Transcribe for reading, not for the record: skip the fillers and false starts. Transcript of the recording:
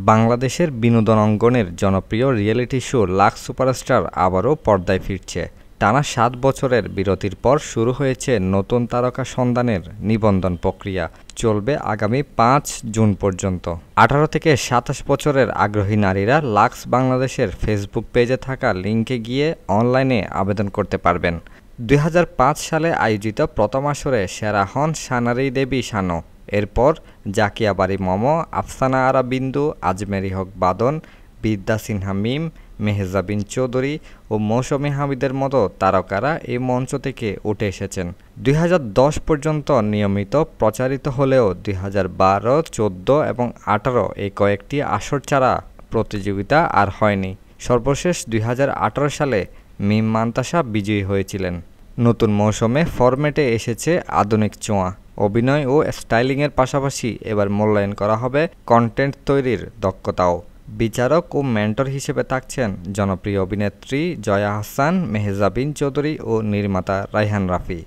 বাংলাদেশের বিনোদন অঙ্গনের জনপ্রিয় রিয়েলিটি শো লাক্স সুপারস্টার আবারও পর্দায় ফিরছে। টানা ৭ বছরের বিরতির পর শুরু হয়েছে নতুন তারকা সন্ধানের নিবন্ধন প্রক্রিয়া। চলবে আগামী ৫ জুন পর্যন্ত। ১৮ থেকে ২৭ বছরের আগ্রহী নারীরা লাক্স বাংলাদেশের ফেসবুক পেজে থাকা লিংকে গিয়ে অনলাইনে আবেদন করতে পারবেন। ২০০৫ সালে আয়োজিত প্রথম আসরে সেরা হন সানারী দেবী শানু। এরপর জাকিয়া বারী মম, আফসানা আরা বিন্দু, আজমেরী হক বাদন, বিদ্যা সিনহা মিম, মেহজাবিন চৌধুরী ও মৌসুমী হামিদের মতো তারকারা এই মঞ্চ থেকে উঠে এসেছেন। ২০১০ পর্যন্ত নিয়মিত প্রচারিত হলেও ২০১২, ২০১৪ এবং ২০১৮ এই কয়েকটি আসর ছাড়া প্রতিযোগিতা আর হয়নি। সর্বশেষ ২০১৮ সালে মিম মান্তাসা বিজয়ী হয়েছিলেন। নতুন মৌসুমে ফরম্যাটে এসেছে আধুনিক ছোঁয়া। অভিনয় ও স্টাইলিংয়ের পাশাপাশি এবার মূল্যায়ন করা হবে কন্টেন্ট তৈরির দক্ষতাও। বিচারক ও মেন্টর হিসেবে থাকছেন জনপ্রিয় অভিনেত্রী জয়া আহসান, মেহজাবিন চৌধুরী ও নির্মাতা রায়হান রাফি।